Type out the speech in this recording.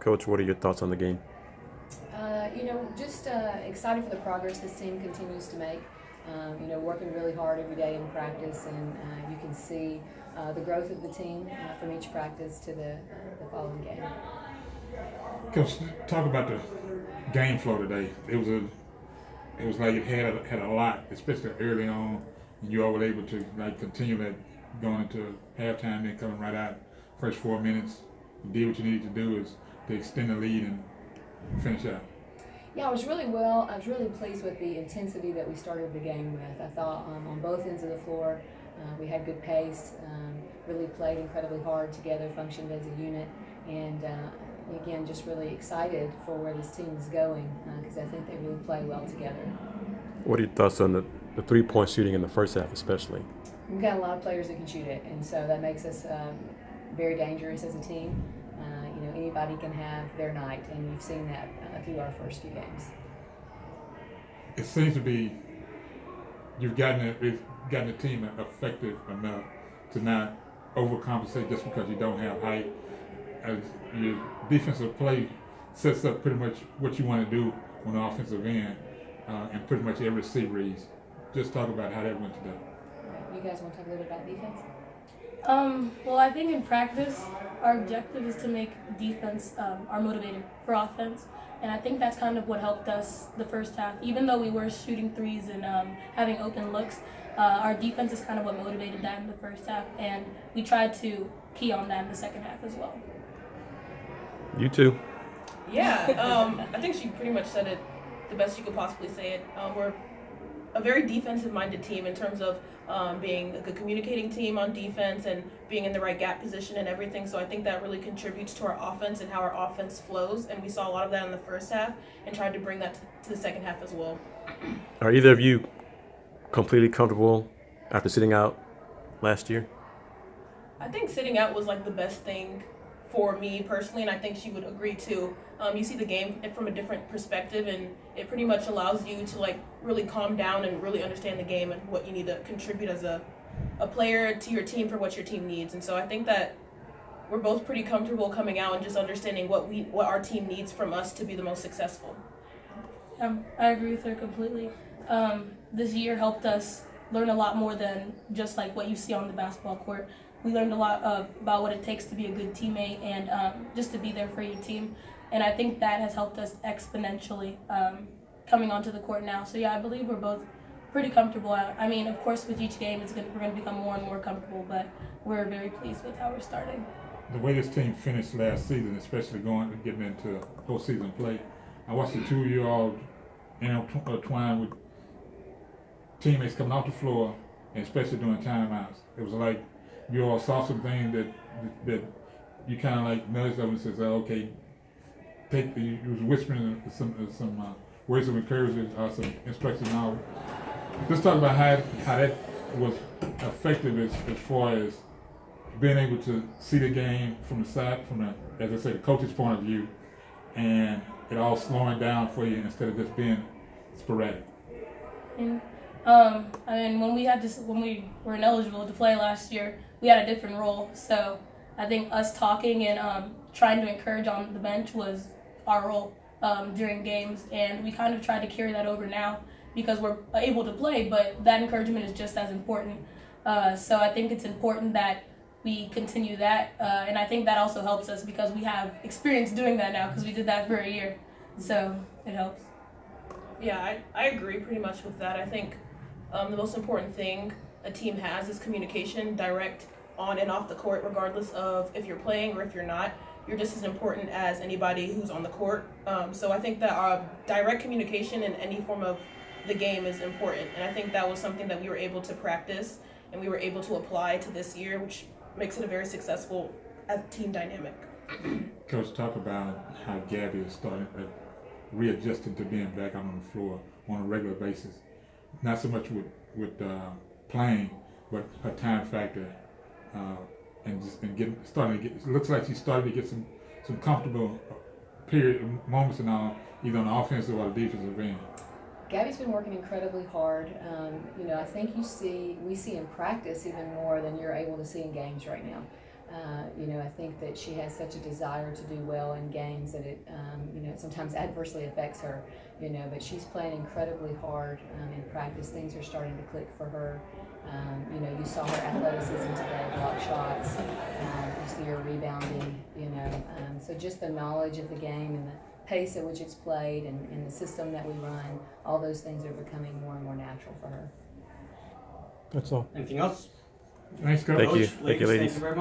Coach, what are your thoughts on the game? Just excited for the progress this team continues to make. Working really hard every day in practice, and you can see the growth of the team from each practice to the following game. Coach, talk about the game flow today. It was like it had a lot, especially early on, and you all were able to continue that going into halftime, then coming right out. First 4 minutes, you did what you needed to do is to extend the lead and finish out. Yeah, I was really pleased with the intensity that we started the game with. I thought on both ends of the floor we had good pace, really played incredibly hard together, functioned as a unit, and again, just really excited for where this team is going because I think they really play well together. What are your thoughts on the three-point shooting in the first half especially? We've got a lot of players that can shoot it, and so that makes us very dangerous as a team. Anybody can have their night, and we've seen that through our first few games. It seems to be you've gotten the team effective enough to not overcompensate just because you don't have height. As your defensive play sets up pretty much what you want to do on the offensive end, and pretty much every receiver reads. Just talk about how that went today. You guys want to talk a little bit about defense? Well, I think in practice, our objective is to make defense our motivator for offense. And I think that's kind of what helped us the first half. Even though we were shooting threes and having open looks, our defense is kind of what motivated that in the first half. And we tried to key on that in the second half as well. You too. Yeah, I think she pretty much said it the best you could possibly say it. We're a very defensive-minded team in terms of being a good communicating team on defense and being in the right gap position and everything. So I think that really contributes to our offense and how our offense flows. And we saw a lot of that in the first half and tried to bring that to the second half as well. Are either of you completely comfortable after sitting out last year? I think sitting out was like the best thing for me personally, and I think she would agree too. You see the game from a different perspective, and it pretty much allows you to really calm down and really understand the game and what you need to contribute as a player to your team for what your team needs. And so I think that we're both pretty comfortable coming out and just understanding what our team needs from us to be the most successful. I agree with her completely. This year helped us learn a lot more than just what you see on the basketball court. We learned a lot about what it takes to be a good teammate and just to be there for your team. And I think that has helped us exponentially coming onto the court now. So, yeah, I believe we're both pretty comfortable. I mean, of course, with each game, we're going to become more and more comfortable, but we're very pleased with how we're starting. The way this team finished last season, especially getting into postseason play, I watched the two of you all intertwine with teammates coming off the floor, and especially during timeouts. It was like you all saw some things that you kind of nudged them and said, okay, you was whispering some words of encouragement or some instructions. Now, just talk about how that was effective as far as being able to see the game from the side, as I say, the coach's point of view, and it all slowing down for you instead of just being sporadic. And, when we were ineligible to play last year, we had a different role. So I think us talking and trying to encourage on the bench was our role during games, and we kind of try to carry that over now because we're able to play, but that encouragement is just as important. So I think it's important that we continue that, and I think that also helps us because we have experience doing that now because we did that for a year, so it helps. Yeah, I agree pretty much with that. I think the most important thing a team has is communication, direct on and off the court, regardless of if you're playing or if you're not. You're just as important as anybody who's on the court. So I think that direct communication in any form of the game is important. And I think that was something that we were able to practice and we were able to apply to this year, which makes it a very successful team dynamic. Coach, talk about how Gabby is starting readjusting to being back out on the floor on a regular basis. Not so much with playing, but her time factor. It looks like she's starting to get some comfortable moments and all, either on the offensive or the defensive end. Gabby's been working incredibly hard. I think we see in practice even more than you're able to see in games right now. I think that she has such a desire to do well in games that it sometimes adversely affects her, but she's playing incredibly hard in practice. Things are starting to click for her. You saw her athleticism today, block shots, you see her rebounding, so just the knowledge of the game and the pace at which it's played and the system that we run, all those things are becoming more and more natural for her. That's all. Anything else? Thanks, Coach. Thank you. Coach, Thank you, ladies. Thank you very much.